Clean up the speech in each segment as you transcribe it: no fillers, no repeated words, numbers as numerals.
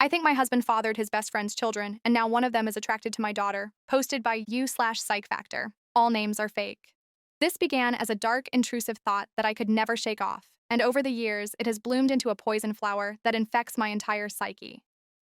I think my husband fathered his best friend's children, and now one of them is attracted to my daughter, posted by u/PsychFactor. All names are fake. This began as a dark, intrusive thought that I could never shake off, and over the years, it has bloomed into a poison flower that infects my entire psyche.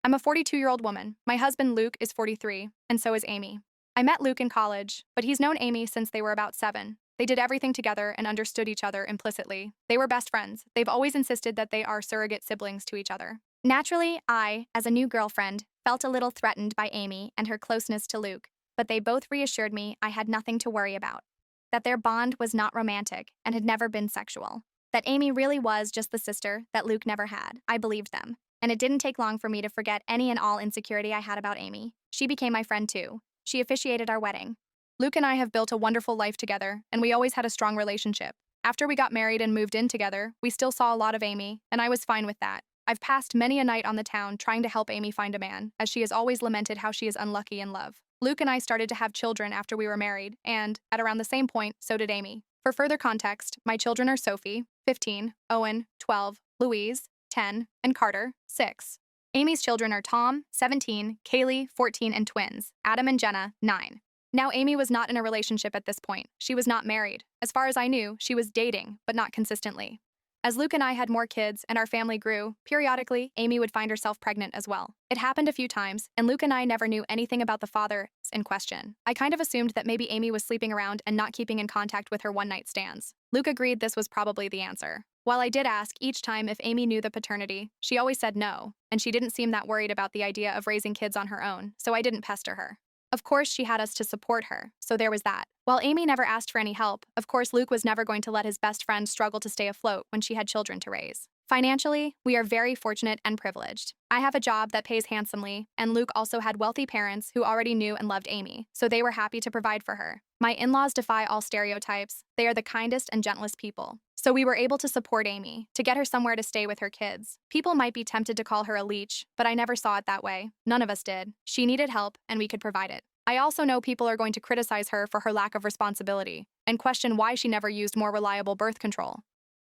I'm a 42-year-old woman. My husband, Luke, is 43, and so is Amy. I met Luke in college, but he's known Amy since they were about 7. They did everything together and understood each other implicitly. They were best friends. They've always insisted that they are surrogate siblings to each other. Naturally, I, as a new girlfriend, felt a little threatened by Amy and her closeness to Luke, but they both reassured me I had nothing to worry about. That their bond was not romantic and had never been sexual. That Amy really was just the sister that Luke never had. I believed them. And it didn't take long for me to forget any and all insecurity I had about Amy. She became my friend too. She officiated our wedding. Luke and I have built a wonderful life together, and we always had a strong relationship. After we got married and moved in together, we still saw a lot of Amy, and I was fine with that. I've passed many a night on the town trying to help Amy find a man, as she has always lamented how she is unlucky in love. Luke and I started to have children after we were married, and, at around the same point, so did Amy. For further context, my children are Sophie, 15, Owen, 12, Louise, 10, and Carter, 6. Amy's children are Tom, 17, Kaylee, 14, and twins, Adam and Jenna, 9. Now, Amy was not in a relationship at this point. She was not married. As far as I knew, she was dating, but not consistently. As Luke and I had more kids and our family grew, periodically, Amy would find herself pregnant as well. It happened a few times, and Luke and I never knew anything about the father in question. I kind of assumed that maybe Amy was sleeping around and not keeping in contact with her one-night stands. Luke agreed this was probably the answer. While I did ask each time if Amy knew the paternity, she always said no, and she didn't seem that worried about the idea of raising kids on her own, so I didn't pester her. Of course, she had us to support her, so there was that. While Amy never asked for any help, of course Luke was never going to let his best friend struggle to stay afloat when she had children to raise. Financially, we are very fortunate and privileged. I have a job that pays handsomely, and Luke also had wealthy parents who already knew and loved Amy, so they were happy to provide for her. My in-laws defy all stereotypes. They are the kindest and gentlest people. So we were able to support Amy, to get her somewhere to stay with her kids. People might be tempted to call her a leech, but I never saw it that way. None of us did. She needed help, and we could provide it. I also know people are going to criticize her for her lack of responsibility and question why she never used more reliable birth control.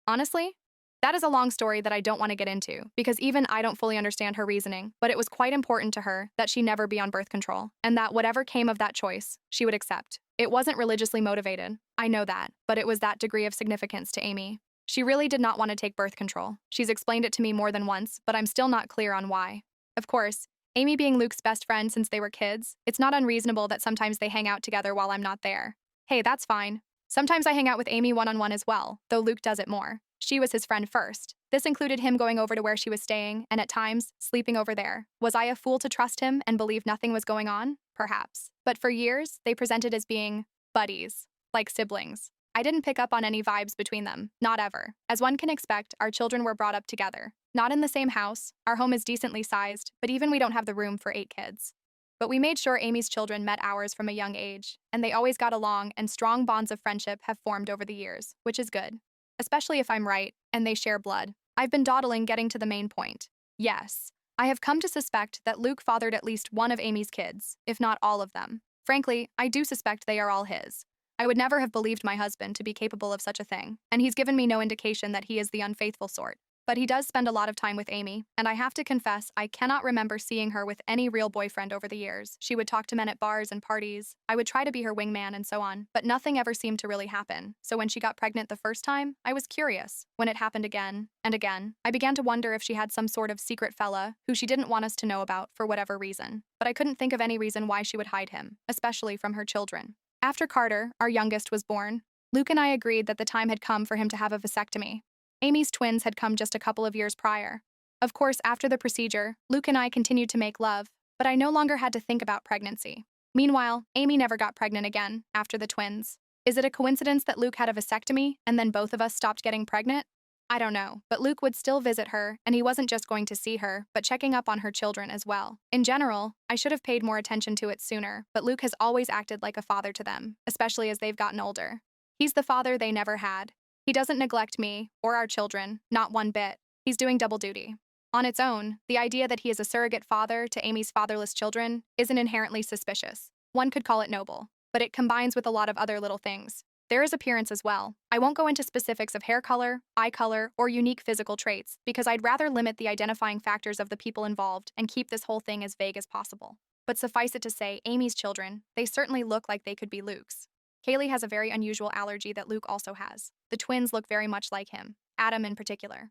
Honestly, that is a long story that I don't want to get into, because even I don't fully understand her reasoning, but it was quite important to her that she never be on birth control, and that whatever came of that choice, she would accept. It wasn't religiously motivated, I know that, but it was that degree of significance to Amy. She really did not want to take birth control. She's explained it to me more than once, but I'm still not clear on why. Of course, Amy being Luke's best friend since they were kids, it's not unreasonable that sometimes they hang out together while I'm not there. Hey, that's fine. Sometimes I hang out with Amy one-on-one as well, though Luke does it more. She was his friend first. This included him going over to where she was staying, and at times, sleeping over there. Was I a fool to trust him and believe nothing was going on? Perhaps. But for years, they presented as being buddies, like siblings. I didn't pick up on any vibes between them, not ever. As one can expect, our children were brought up together. Not in the same house, our home is decently sized, but even we don't have the room for 8 kids. But we made sure Amy's children met ours from a young age, and they always got along, and strong bonds of friendship have formed over the years, which is good. Especially if I'm right, and they share blood. I've been dawdling getting to the main point. Yes, I have come to suspect that Luke fathered at least one of Amy's kids, if not all of them. Frankly, I do suspect they are all his. I would never have believed my husband to be capable of such a thing, and he's given me no indication that he is the unfaithful sort. But he does spend a lot of time with Amy, and I have to confess I cannot remember seeing her with any real boyfriend over the years. She would talk to men at bars and parties. I would try to be her wingman and so on, but nothing ever seemed to really happen. So when she got pregnant the first time, I was curious. When it happened again and again, I began to wonder if she had some sort of secret fella who she didn't want us to know about for whatever reason. But I couldn't think of any reason why she would hide him, especially from her children. After Carter, our youngest, was born, Luke and I agreed that the time had come for him to have a vasectomy. Amy's twins had come just a couple of years prior. Of course, after the procedure, Luke and I continued to make love, but I no longer had to think about pregnancy. Meanwhile, Amy never got pregnant again after the twins. Is it a coincidence that Luke had a vasectomy and then both of us stopped getting pregnant? I don't know, but Luke would still visit her, and he wasn't just going to see her, but checking up on her children as well. In general, I should have paid more attention to it sooner, but Luke has always acted like a father to them, especially as they've gotten older. He's the father they never had. He doesn't neglect me, or our children, not one bit. He's doing double duty. On its own, the idea that he is a surrogate father to Amy's fatherless children isn't inherently suspicious. One could call it noble, but it combines with a lot of other little things. There is appearance as well. I won't go into specifics of hair color, eye color, or unique physical traits because I'd rather limit the identifying factors of the people involved and keep this whole thing as vague as possible. But suffice it to say, Amy's children, they certainly look like they could be Luke's. Kaylee has a very unusual allergy that Luke also has. The twins look very much like him, Adam in particular.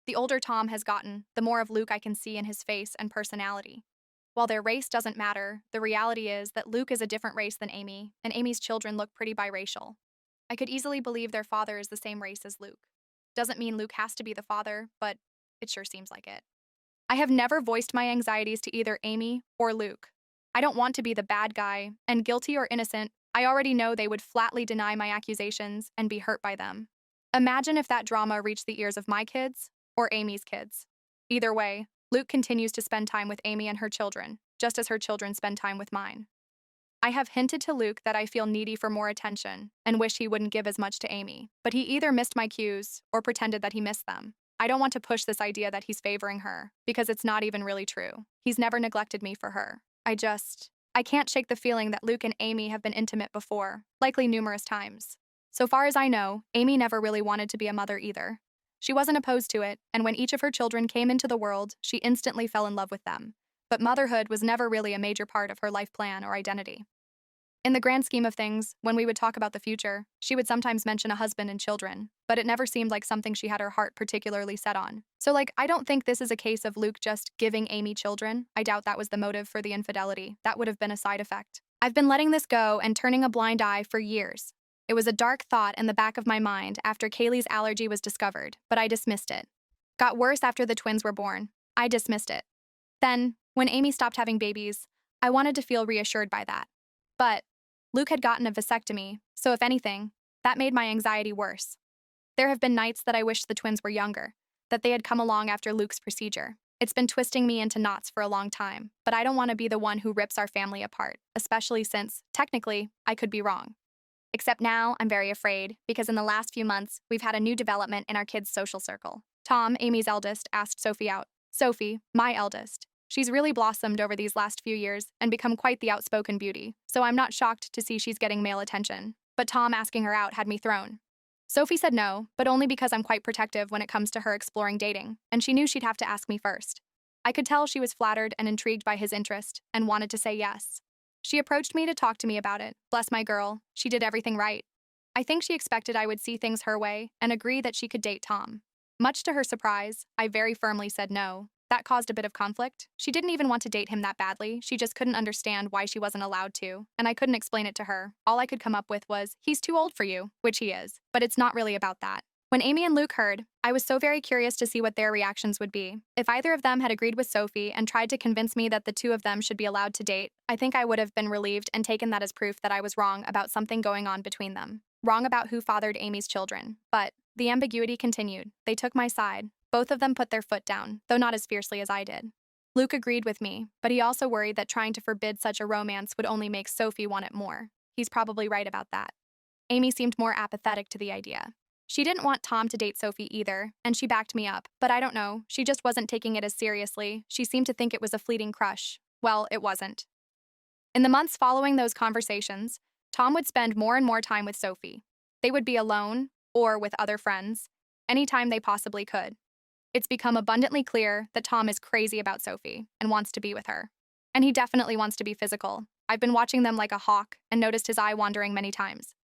The older Tom has gotten, the more of Luke I can see in his face and personality. While their race doesn't matter, the reality is that Luke is a different race than Amy, and Amy's children look pretty biracial. I could easily believe their father is the same race as Luke. Doesn't mean Luke has to be the father, but it sure seems like it. I have never voiced my anxieties to either Amy or Luke. I don't want to be the bad guy, and guilty or innocent, I already know they would flatly deny my accusations and be hurt by them. Imagine if that drama reached the ears of my kids or Amy's kids. Either way, Luke continues to spend time with Amy and her children, just as her children spend time with mine. I have hinted to Luke that I feel needy for more attention and wish he wouldn't give as much to Amy, but he either missed my cues or pretended that he missed them. I don't want to push this idea that he's favoring her, because it's not even really true. He's never neglected me for her. I can't shake the feeling that Luke and Amy have been intimate before, likely numerous times. So far as I know, Amy never really wanted to be a mother either. She wasn't opposed to it, and when each of her children came into the world, she instantly fell in love with them. But motherhood was never really a major part of her life plan or identity. In the grand scheme of things, when we would talk about the future, she would sometimes mention a husband and children, but it never seemed like something she had her heart particularly set on. So I don't think this is a case of Luke just giving Amy children. I doubt that was the motive for the infidelity. That would have been a side effect. I've been letting this go and turning a blind eye for years. It was a dark thought in the back of my mind after Kaylee's allergy was discovered, but I dismissed it. Got worse after the twins were born. I dismissed it. Then, when Amy stopped having babies, I wanted to feel reassured by that. But Luke had gotten a vasectomy, so if anything, that made my anxiety worse. There have been nights that I wished the twins were younger, that they had come along after Luke's procedure. It's been twisting me into knots for a long time, but I don't want to be the one who rips our family apart, especially since, technically, I could be wrong. Except now, I'm very afraid, because in the last few months, we've had a new development in our kids' social circle. Tom, Amy's eldest, asked Sophie out. Sophie, my eldest. She's really blossomed over these last few years and become quite the outspoken beauty, so I'm not shocked to see she's getting male attention. But Tom asking her out had me thrown. Sophie said no, but only because I'm quite protective when it comes to her exploring dating, and she knew she'd have to ask me first. I could tell she was flattered and intrigued by his interest and wanted to say yes. She approached me to talk to me about it. Bless my girl, she did everything right. I think she expected I would see things her way and agree that she could date Tom. Much to her surprise, I very firmly said no. That caused a bit of conflict. She didn't even want to date him that badly, she just couldn't understand why she wasn't allowed to, and I couldn't explain it to her. All I could come up with was, he's too old for you, which he is. But it's not really about that. When Amy and Luke heard, I was so very curious to see what their reactions would be. If either of them had agreed with Sophie and tried to convince me that the two of them should be allowed to date, I think I would have been relieved and taken that as proof that I was wrong about something going on between them. Wrong about who fathered Amy's children. But the ambiguity continued. They took my side. Both of them put their foot down, though not as fiercely as I did. Luke agreed with me, but he also worried that trying to forbid such a romance would only make Sophie want it more. He's probably right about that. Amy seemed more apathetic to the idea. She didn't want Tom to date Sophie either, and she backed me up, but I don't know, she just wasn't taking it as seriously. She seemed to think it was a fleeting crush. Well, it wasn't. In the months following those conversations, Tom would spend more and more time with Sophie. They would be alone, or with other friends, anytime they possibly could. It's become abundantly clear that Tom is crazy about Sophie and wants to be with her. And he definitely wants to be physical. I've been watching them like a hawk and noticed his eye wandering many times.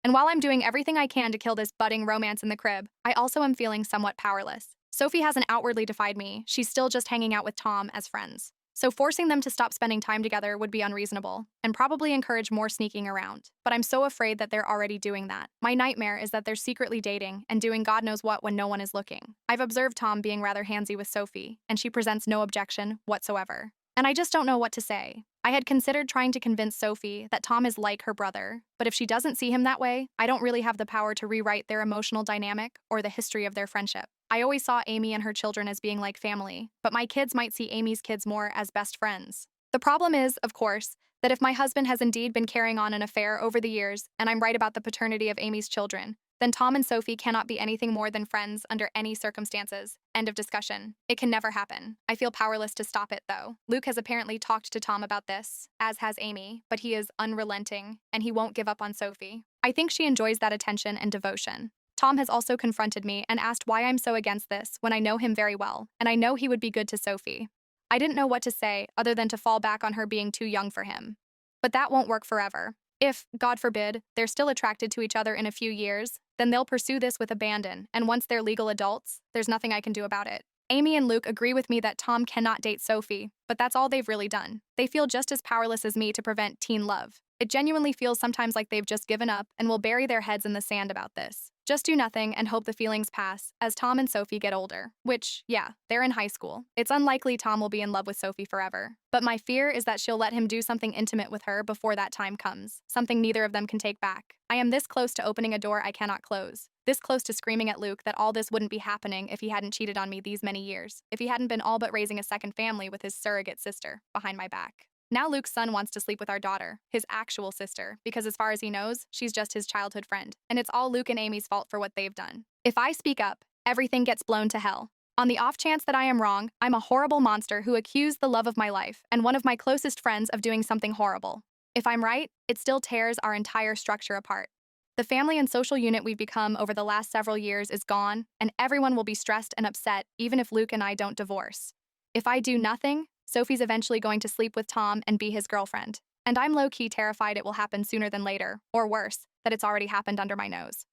And while I'm doing everything I can to kill this budding romance in the crib, I also am feeling somewhat powerless. Sophie hasn't outwardly defied me, she's still just hanging out with Tom as friends. So forcing them to stop spending time together would be unreasonable, and probably encourage more sneaking around. But I'm so afraid that they're already doing that. My nightmare is that they're secretly dating and doing God knows what when no one is looking. I've observed Tom being rather handsy with Sophie, and she presents no objection whatsoever. And I just don't know what to say. I had considered trying to convince Sophie that Tom is like her brother, but if she doesn't see him that way, I don't really have the power to rewrite their emotional dynamic or the history of their friendship. I always saw Amy and her children as being like family, but my kids might see Amy's kids more as best friends. The problem is, of course, that if my husband has indeed been carrying on an affair over the years, and I'm right about the paternity of Amy's children, then Tom and Sophie cannot be anything more than friends under any circumstances. End of discussion. It can never happen. I feel powerless to stop it, though. Luke has apparently talked to Tom about this, as has Amy, but he is unrelenting, and he won't give up on Sophie. I think she enjoys that attention and devotion. Tom has also confronted me and asked why I'm so against this when I know him very well, and I know he would be good to Sophie. I didn't know what to say other than to fall back on her being too young for him. But that won't work forever. If, God forbid, they're still attracted to each other in a few years, then they'll pursue this with abandon, and once they're legal adults, there's nothing I can do about it. Amy and Luke agree with me that Tom cannot date Sophie, but that's all they've really done. They feel just as powerless as me to prevent teen love. It genuinely feels sometimes like they've just given up and will bury their heads in the sand about this. Just do nothing and hope the feelings pass as Tom and Sophie get older, which, yeah, they're in high school. It's unlikely Tom will be in love with Sophie forever. But my fear is that she'll let him do something intimate with her before that time comes, something neither of them can take back. I am this close to opening a door I cannot close. This close to screaming at Luke that all this wouldn't be happening if he hadn't cheated on me these many years, if he hadn't been all but raising a second family with his surrogate sister behind my back. Now Luke's son wants to sleep with our daughter, his actual sister, because as far as he knows, she's just his childhood friend, and it's all Luke and Amy's fault for what they've done. If I speak up, everything gets blown to hell. On the off chance that I am wrong, I'm a horrible monster who accused the love of my life and one of my closest friends of doing something horrible. If I'm right, it still tears our entire structure apart. The family and social unit we've become over the last several years is gone, and everyone will be stressed and upset even if Luke and I don't divorce. If I do nothing, Sophie's eventually going to sleep with Tom and be his girlfriend. And I'm low-key terrified it will happen sooner than later, or worse, that it's already happened under my nose.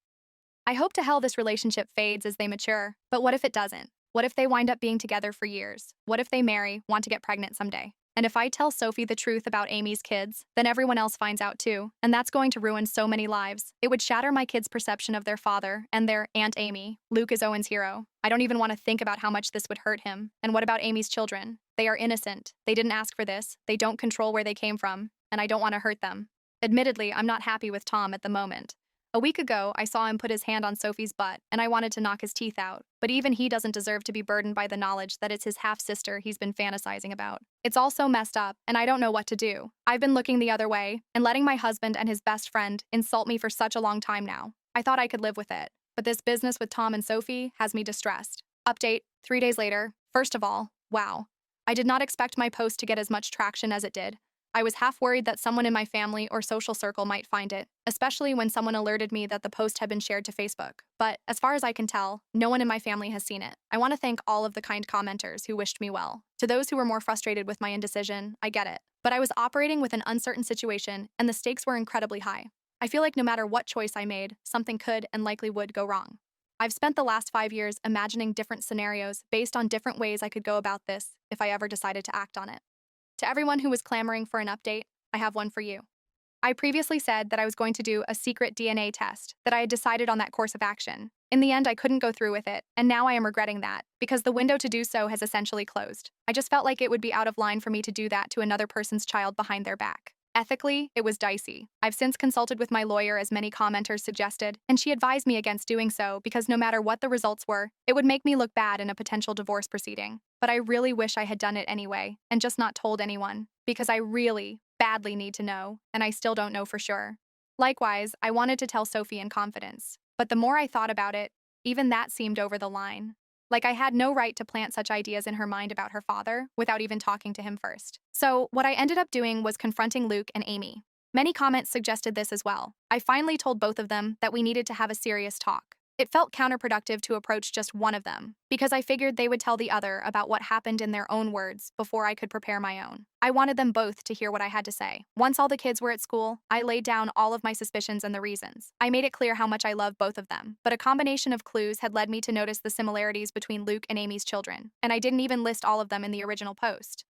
I hope to hell this relationship fades as they mature, but what if it doesn't? What if they wind up being together for years? What if they marry, want to get pregnant someday? And if I tell Sophie the truth about Amy's kids, then everyone else finds out too, and that's going to ruin so many lives. It would shatter my kids' perception of their father and their Aunt Amy. Luke is Owen's hero. I don't even want to think about how much this would hurt him. And what about Amy's children? They are innocent. They didn't ask for this. They don't control where they came from, and I don't want to hurt them. Admittedly, I'm not happy with Tom at the moment. A week ago, I saw him put his hand on Sophie's butt, and I wanted to knock his teeth out. But even he doesn't deserve to be burdened by the knowledge that it's his half-sister he's been fantasizing about. It's all so messed up, and I don't know what to do. I've been looking the other way, and letting my husband and his best friend insult me for such a long time now. I thought I could live with it. But this business with Tom and Sophie has me distressed. Update, 3 days later. First of all, wow. I did not expect my post to get as much traction as it did. I was half worried that someone in my family or social circle might find it, especially when someone alerted me that the post had been shared to Facebook. But as far as I can tell, no one in my family has seen it. I want to thank all of the kind commenters who wished me well. To those who were more frustrated with my indecision, I get it. But I was operating with an uncertain situation, and the stakes were incredibly high. I feel like no matter what choice I made, something could and likely would go wrong. I've spent the last 5 years imagining different scenarios based on different ways I could go about this if I ever decided to act on it. To everyone who was clamoring for an update, I have one for you. I previously said that I was going to do a secret DNA test, that I had decided on that course of action. In the end, I couldn't go through with it, and now I am regretting that, because the window to do so has essentially closed. I just felt like it would be out of line for me to do that to another person's child behind their back. Ethically, it was dicey. I've since consulted with my lawyer as many commenters suggested, and she advised me against doing so because no matter what the results were, it would make me look bad in a potential divorce proceeding. But I really wish I had done it anyway, and just not told anyone, because I really, badly need to know, and I still don't know for sure. Likewise, I wanted to tell Sophie in confidence, but the more I thought about it, even that seemed over the line. Like I had no right to plant such ideas in her mind about her father without even talking to him first. So what I ended up doing was confronting Luke and Amy. Many comments suggested this as well. I finally told both of them that we needed to have a serious talk. It felt counterproductive to approach just one of them, because I figured they would tell the other about what happened in their own words before I could prepare my own. I wanted them both to hear what I had to say. Once all the kids were at school, I laid down all of my suspicions and the reasons. I made it clear how much I love both of them, but a combination of clues had led me to notice the similarities between Luke and Amy's children, and I didn't even list all of them in the original post.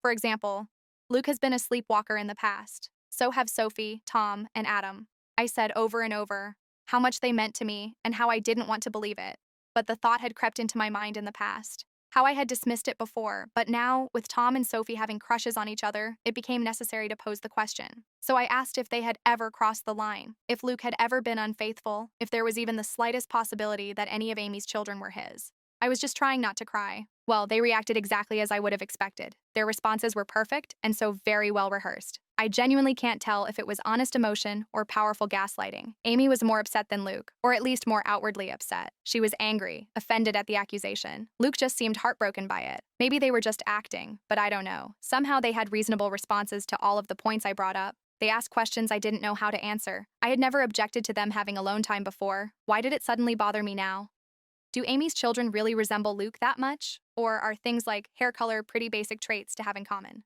For example, Luke has been a sleepwalker in the past. So have Sophie, Tom, and Adam. I said over and over how much they meant to me and how I didn't want to believe it. But the thought had crept into my mind in the past. How I had dismissed it before, but now, with Tom and Sophie having crushes on each other, it became necessary to pose the question. So I asked if they had ever crossed the line, if Luke had ever been unfaithful, if there was even the slightest possibility that any of Amy's children were his. I was just trying not to cry. Well, they reacted exactly as I would have expected. Their responses were perfect and so very well rehearsed. I genuinely can't tell if it was honest emotion or powerful gaslighting. Amy was more upset than Luke, or at least more outwardly upset. She was angry, offended at the accusation. Luke just seemed heartbroken by it. Maybe they were just acting, but I don't know. Somehow they had reasonable responses to all of the points I brought up. They asked questions I didn't know how to answer. I had never objected to them having alone time before. Why did it suddenly bother me now? Do Amy's children really resemble Luke that much? Or are things like hair color pretty basic traits to have in common?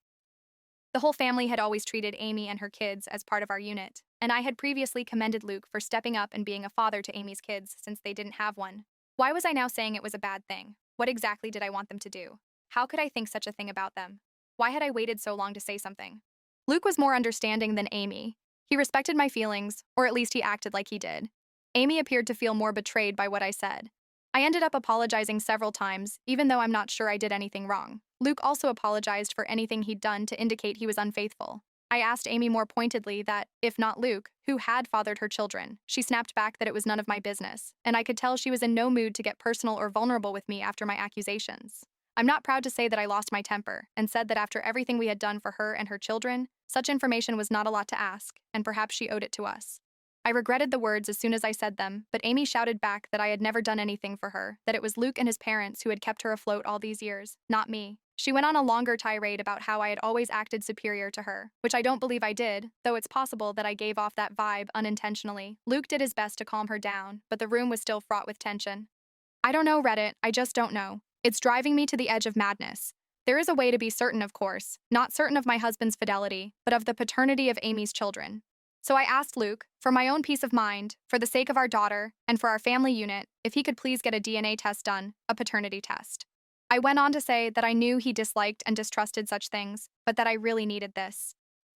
The whole family had always treated Amy and her kids as part of our unit, and I had previously commended Luke for stepping up and being a father to Amy's kids since they didn't have one. Why was I now saying it was a bad thing? What exactly did I want them to do? How could I think such a thing about them? Why had I waited so long to say something? Luke was more understanding than Amy. He respected my feelings, or at least he acted like he did. Amy appeared to feel more betrayed by what I said. I ended up apologizing several times, even though I'm not sure I did anything wrong. Luke also apologized for anything he'd done to indicate he was unfaithful. I asked Amy more pointedly that, if not Luke, who had fathered her children. She snapped back that it was none of my business, and I could tell she was in no mood to get personal or vulnerable with me after my accusations. I'm not proud to say that I lost my temper, and said that after everything we had done for her and her children, such information was not a lot to ask, and perhaps she owed it to us. I regretted the words as soon as I said them, but Amy shouted back that I had never done anything for her, that it was Luke and his parents who had kept her afloat all these years, not me. She went on a longer tirade about how I had always acted superior to her, which I don't believe I did, though it's possible that I gave off that vibe unintentionally. Luke did his best to calm her down, but the room was still fraught with tension. I don't know, Reddit, I just don't know. It's driving me to the edge of madness. There is a way to be certain, of course, not certain of my husband's fidelity, but of the paternity of Amy's children. So I asked Luke, for my own peace of mind, for the sake of our daughter, and for our family unit, if he could please get a DNA test done, a paternity test. I went on to say that I knew he disliked and distrusted such things, but that I really needed this.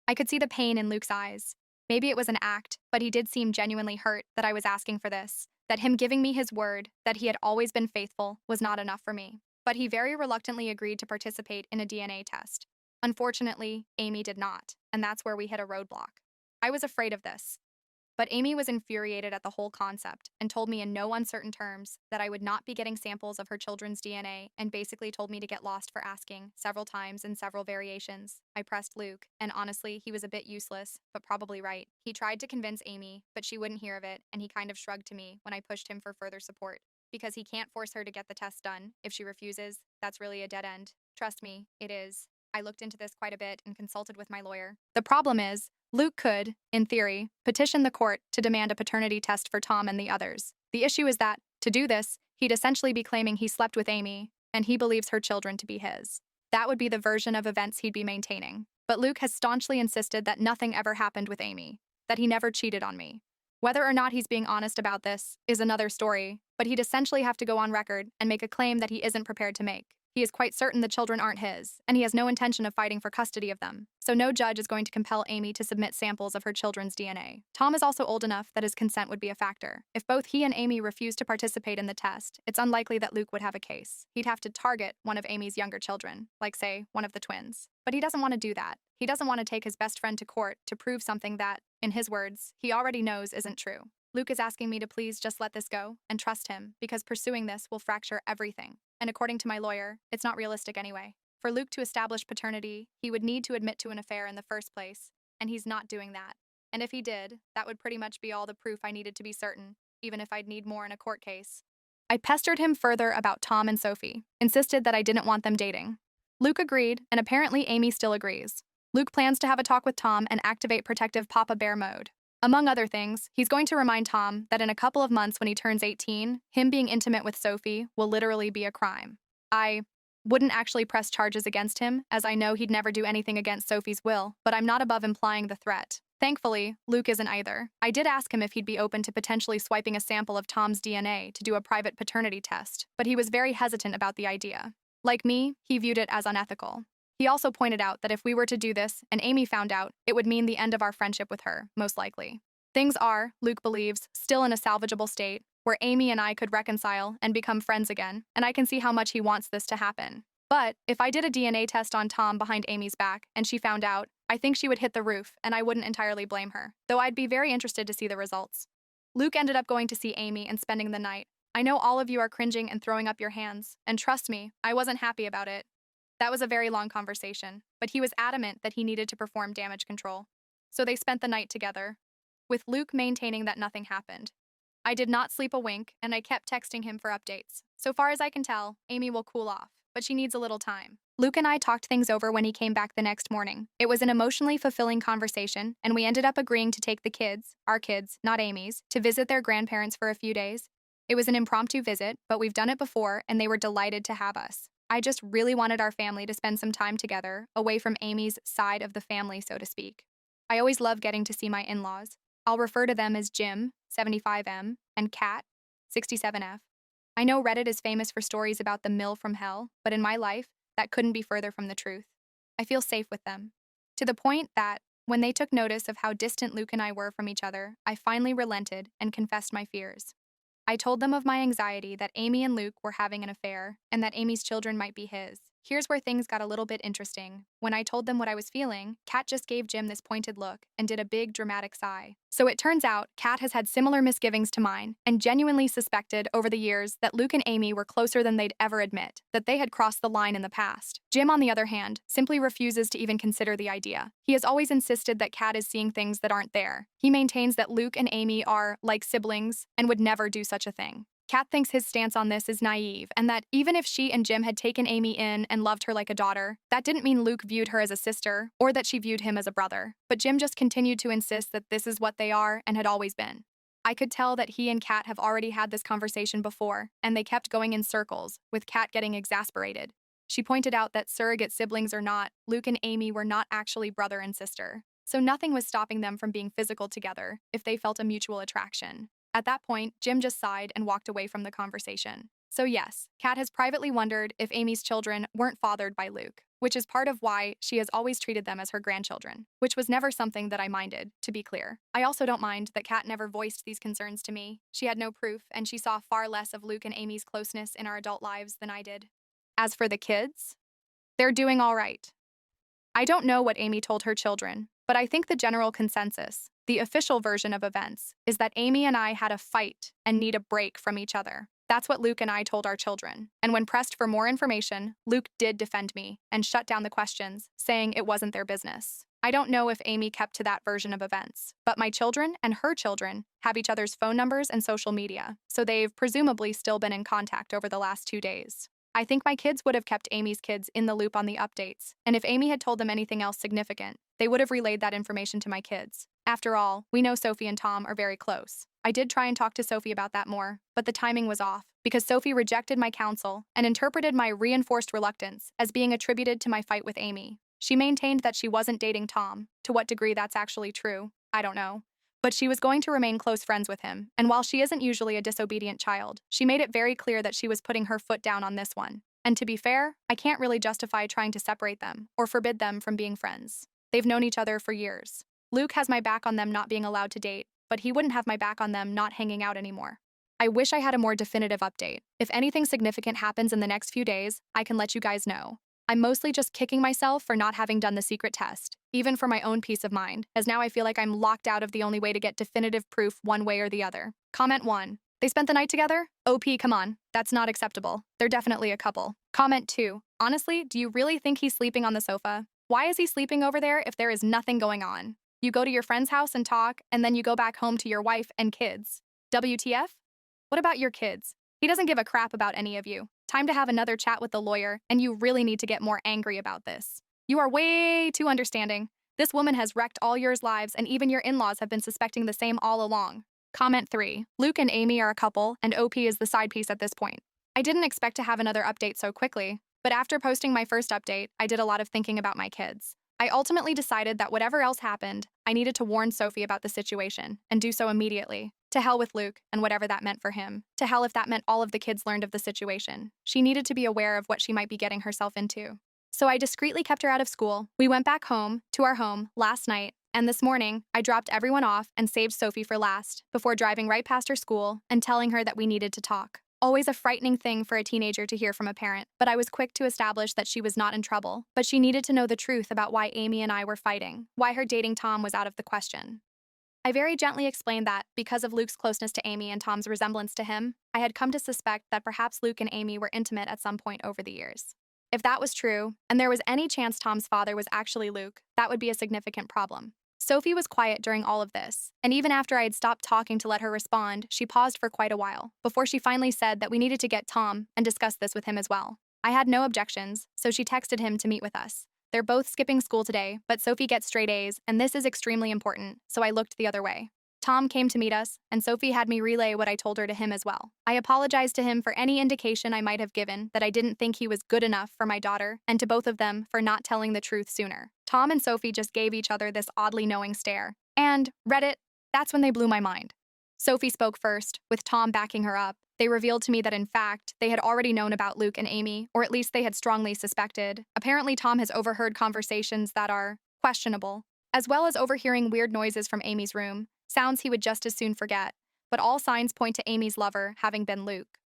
I could see the pain in Luke's eyes. Maybe it was an act, but he did seem genuinely hurt that I was asking for this, that him giving me his word, that he had always been faithful, was not enough for me. But he very reluctantly agreed to participate in a DNA test. Unfortunately, Amy did not, and that's where we hit a roadblock. I was afraid of this. But Amy was infuriated at the whole concept and told me in no uncertain terms that I would not be getting samples of her children's DNA and basically told me to get lost for asking several times in several variations. I pressed Luke, and honestly, he was a bit useless, but probably right. He tried to convince Amy, but she wouldn't hear of it, and he kind of shrugged to me when I pushed him for further support. Because he can't force her to get the test done. If she refuses, that's really a dead end. Trust me, it is. I looked into this quite a bit and consulted with my lawyer. The problem is, Luke could, in theory, petition the court to demand a paternity test for Tom and the others. The issue is that, to do this, he'd essentially be claiming he slept with Amy, and he believes her children to be his. That would be the version of events he'd be maintaining. But Luke has staunchly insisted that nothing ever happened with Amy, that he never cheated on me. Whether or not he's being honest about this is another story, but he'd essentially have to go on record and make a claim that he isn't prepared to make. He is quite certain the children aren't his, and he has no intention of fighting for custody of them. So no judge is going to compel Amy to submit samples of her children's DNA. Tom is also old enough that his consent would be a factor. If both he and Amy refuse to participate in the test, it's unlikely that Luke would have a case. He'd have to target one of Amy's younger children, like say, one of the twins. But he doesn't want to do that. He doesn't want to take his best friend to court to prove something that, in his words, he already knows isn't true. Luke is asking me to please just let this go and trust him, because pursuing this will fracture everything. And according to my lawyer, it's not realistic anyway. For Luke to establish paternity, he would need to admit to an affair in the first place, and he's not doing that. And if he did, that would pretty much be all the proof I needed to be certain, even if I'd need more in a court case. I pestered him further about Tom and Sophie, insisted that I didn't want them dating. Luke agreed, and apparently Amy still agrees. Luke plans to have a talk with Tom and activate protective Papa Bear mode. Among other things, he's going to remind Tom that in a couple of months when he turns 18, him being intimate with Sophie will literally be a crime. I wouldn't actually press charges against him, as I know he'd never do anything against Sophie's will, but I'm not above implying the threat. Thankfully, Luke isn't either. I did ask him if he'd be open to potentially swiping a sample of Tom's DNA to do a private paternity test, but he was very hesitant about the idea. Like me, he viewed it as unethical. He also pointed out that if we were to do this and Amy found out, it would mean the end of our friendship with her, most likely. Things are, Luke believes, still in a salvageable state, where Amy and I could reconcile and become friends again, and I can see how much he wants this to happen. But if I did a DNA test on Tom behind Amy's back and she found out, I think she would hit the roof, and I wouldn't entirely blame her, though I'd be very interested to see the results. Luke ended up going to see Amy and spending the night. I know all of you are cringing and throwing up your hands, and trust me, I wasn't happy about it. That was a very long conversation, but he was adamant that he needed to perform damage control. So they spent the night together, with Luke maintaining that nothing happened. I did not sleep a wink, and I kept texting him for updates. So far as I can tell, Amy will cool off, but she needs a little time. Luke and I talked things over when he came back the next morning. It was an emotionally fulfilling conversation, and we ended up agreeing to take the kids, our kids, not Amy's, to visit their grandparents for a few days. It was an impromptu visit, but we've done it before, and they were delighted to have us. I just really wanted our family to spend some time together, away from Amy's side of the family, so to speak. I always love getting to see my in-laws. I'll refer to them as Jim, 75M, and Kat, 67F. I know Reddit is famous for stories about the mill from hell, but in my life, that couldn't be further from the truth. I feel safe with them. To the point that, when they took notice of how distant Luke and I were from each other, I finally relented and confessed my fears. I told them of my anxiety that Amy and Luke were having an affair, and that Amy's children might be his. Here's where things got a little bit interesting. When I told them what I was feeling, Kat just gave Jim this pointed look and did a big dramatic sigh. So it turns out, Kat has had similar misgivings to mine, and genuinely suspected over the years that Luke and Amy were closer than they'd ever admit, that they had crossed the line in the past. Jim, on the other hand, simply refuses to even consider the idea. He has always insisted that Kat is seeing things that aren't there. He maintains that Luke and Amy are, like siblings, and would never do such a thing. Kat thinks his stance on this is naive, and that even if she and Jim had taken Amy in and loved her like a daughter, that didn't mean Luke viewed her as a sister, or that she viewed him as a brother. But Jim just continued to insist that this is what they are and had always been. I could tell that he and Kat have already had this conversation before, and they kept going in circles, with Kat getting exasperated. She pointed out that surrogate siblings or not, Luke and Amy were not actually brother and sister, so nothing was stopping them from being physical together if they felt a mutual attraction. At that point, Jim just sighed and walked away from the conversation. So yes, Kat has privately wondered if Amy's children weren't fathered by Luke, which is part of why she has always treated them as her grandchildren, which was never something that I minded, to be clear. I also don't mind that Kat never voiced these concerns to me. She had no proof, and she saw far less of Luke and Amy's closeness in our adult lives than I did. As for the kids, they're doing all right. I don't know what Amy told her children, but I think the general consensus, the official version of events, is that Amy and I had a fight and need a break from each other. That's what Luke and I told our children. And when pressed for more information, Luke did defend me and shut down the questions, saying it wasn't their business. I don't know if Amy kept to that version of events, but my children and her children have each other's phone numbers and social media, so they've presumably still been in contact over the last 2 days. I think my kids would have kept Amy's kids in the loop on the updates, and if Amy had told them anything else significant, they would have relayed that information to my kids. After all, we know Sophie and Tom are very close. I did try and talk to Sophie about that more, but the timing was off, because Sophie rejected my counsel and interpreted my reinforced reluctance as being attributed to my fight with Amy. She maintained that she wasn't dating Tom. To what degree that's actually true, I don't know. But she was going to remain close friends with him, and while she isn't usually a disobedient child, she made it very clear that she was putting her foot down on this one. And to be fair, I can't really justify trying to separate them or forbid them from being friends. They've known each other for years. Luke has my back on them not being allowed to date, but he wouldn't have my back on them not hanging out anymore. I wish I had a more definitive update. If anything significant happens in the next few days, I can let you guys know. I'm mostly just kicking myself for not having done the secret test, even for my own peace of mind, as now I feel like I'm locked out of the only way to get definitive proof one way or the other. Comment 1. They spent the night together? OP, come on. That's not acceptable. They're definitely a couple. Comment 2. Honestly, do you really think he's sleeping on the sofa? Why is he sleeping over there if there is nothing going on? You go to your friend's house and talk, and then you go back home to your wife and kids. WTF? What about your kids? He doesn't give a crap about any of you. Time to have another chat with the lawyer, and you really need to get more angry about this. You are way too understanding. This woman has wrecked all your lives, and even your in-laws have been suspecting the same all along. Comment 3. Luke and Amy are a couple, and OP is the side piece at this point. I didn't expect to have another update so quickly, but after posting my first update, I did a lot of thinking about my kids. I ultimately decided that whatever else happened, I needed to warn Sophie about the situation, and do so immediately. To hell with Luke, and whatever that meant for him. To hell if that meant all of the kids learned of the situation. She needed to be aware of what she might be getting herself into. So I discreetly kept her out of school. We went back home, to our home, last night, and this morning, I dropped everyone off and saved Sophie for last, before driving right past her school and telling her that we needed to talk. Always a frightening thing for a teenager to hear from a parent, but I was quick to establish that she was not in trouble, but she needed to know the truth about why Amy and I were fighting, why her dating Tom was out of the question. I very gently explained that, because of Luke's closeness to Amy and Tom's resemblance to him, I had come to suspect that perhaps Luke and Amy were intimate at some point over the years. If that was true, and there was any chance Tom's father was actually Luke, that would be a significant problem. Sophie was quiet during all of this, and even after I had stopped talking to let her respond, she paused for quite a while, before she finally said that we needed to get Tom and discuss this with him as well. I had no objections, so she texted him to meet with us. They're both skipping school today, but Sophie gets straight A's, and this is extremely important, so I looked the other way. Tom came to meet us, and Sophie had me relay what I told her to him as well. I apologized to him for any indication I might have given that I didn't think he was good enough for my daughter, and to both of them for not telling the truth sooner. Tom and Sophie just gave each other this oddly knowing stare. And, Reddit, that's when they blew my mind. Sophie spoke first, with Tom backing her up. They revealed to me that in fact, they had already known about Luke and Amy, or at least they had strongly suspected. Apparently Tom has overheard conversations that are questionable, as well as overhearing weird noises from Amy's room, sounds he would just as soon forget, but all signs point to Amy's lover having been Luke.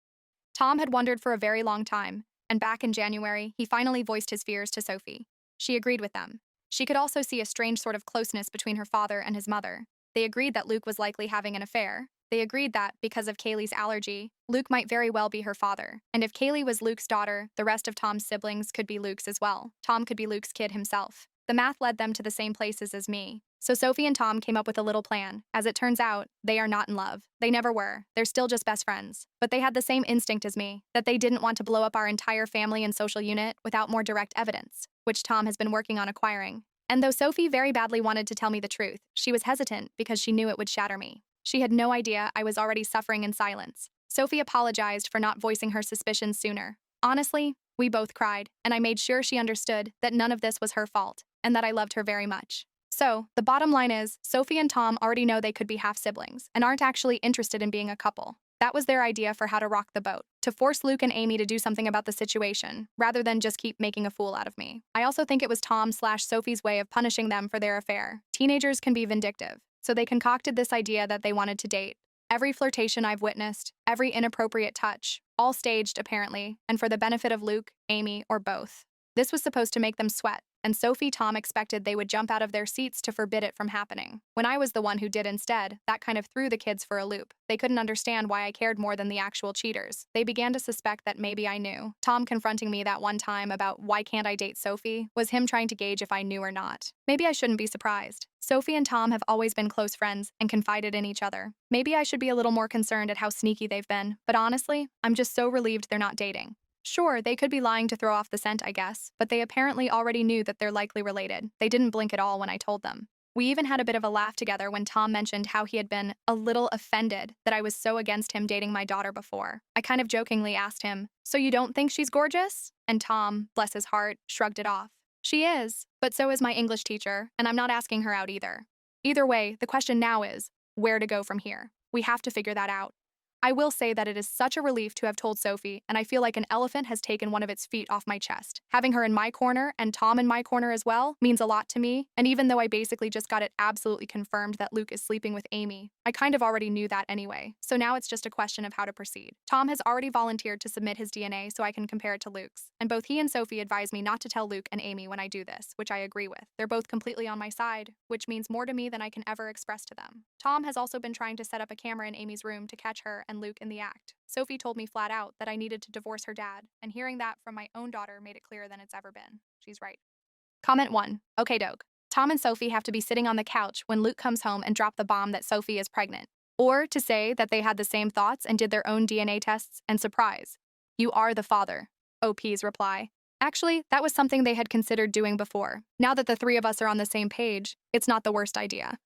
Tom had wondered for a very long time, and back in January, he finally voiced his fears to Sophie. She agreed with them. She could also see a strange sort of closeness between her father and his mother. They agreed that Luke was likely having an affair. They agreed that, because of Kaylee's allergy, Luke might very well be her father. And if Kaylee was Luke's daughter, the rest of Tom's siblings could be Luke's as well. Tom could be Luke's kid himself. The math led them to the same places as me. So Sophie and Tom came up with a little plan. As it turns out, they are not in love. They never were. They're still just best friends. But they had the same instinct as me, that they didn't want to blow up our entire family and social unit without more direct evidence, which Tom has been working on acquiring. And though Sophie very badly wanted to tell me the truth, she was hesitant because she knew it would shatter me. She had no idea I was already suffering in silence. Sophie apologized for not voicing her suspicions sooner. Honestly, we both cried, and I made sure she understood that none of this was her fault, and that I loved her very much. So, the bottom line is, Sophie and Tom already know they could be half-siblings, and aren't actually interested in being a couple. That was their idea for how to rock the boat, to force Luke and Amy to do something about the situation, rather than just keep making a fool out of me. I also think it was Tom/Sophie's way of punishing them for their affair. Teenagers can be vindictive, so they concocted this idea that they wanted to date. Every flirtation I've witnessed, every inappropriate touch, all staged apparently, and for the benefit of Luke, Amy, or both. This was supposed to make them sweat, and Tom expected they would jump out of their seats to forbid it from happening. When I was the one who did instead, that kind of threw the kids for a loop. They couldn't understand why I cared more than the actual cheaters. They began to suspect that maybe I knew. Tom confronting me that one time about why can't I date Sophie was him trying to gauge if I knew or not. Maybe I shouldn't be surprised. Sophie and Tom have always been close friends and confided in each other. Maybe I should be a little more concerned at how sneaky they've been, but honestly, I'm just so relieved they're not dating. Sure, they could be lying to throw off the scent, I guess, but they apparently already knew that they're likely related. They didn't blink at all when I told them. We even had a bit of a laugh together when Tom mentioned how he had been a little offended that I was so against him dating my daughter before. I kind of jokingly asked him, "So you don't think she's gorgeous?" And Tom, bless his heart, shrugged it off. She is, but so is my English teacher, and I'm not asking her out either. Either way, the question now is, where to go from here? We have to figure that out. I will say that it is such a relief to have told Sophie, and I feel like an elephant has taken one of its feet off my chest. Having her in my corner, and Tom in my corner as well, means a lot to me, and even though I basically just got it absolutely confirmed that Luke is sleeping with Amy, I kind of already knew that anyway, so now it's just a question of how to proceed. Tom has already volunteered to submit his DNA so I can compare it to Luke's, and both he and Sophie advise me not to tell Luke and Amy when I do this, which I agree with. They're both completely on my side, which means more to me than I can ever express to them. Tom has also been trying to set up a camera in Amy's room to catch her and Luke in the act. Sophie told me flat out that I needed to divorce her dad, and hearing that from my own daughter made it clearer than it's ever been. She's right. Comment 1. Okay, Doug. Tom and Sophie have to be sitting on the couch when Luke comes home and drop the bomb that Sophie is pregnant. Or to say that they had the same thoughts and did their own DNA tests, and surprise, you are the father. OP's reply. Actually, that was something they had considered doing before. Now that the three of us are on the same page, it's not the worst idea.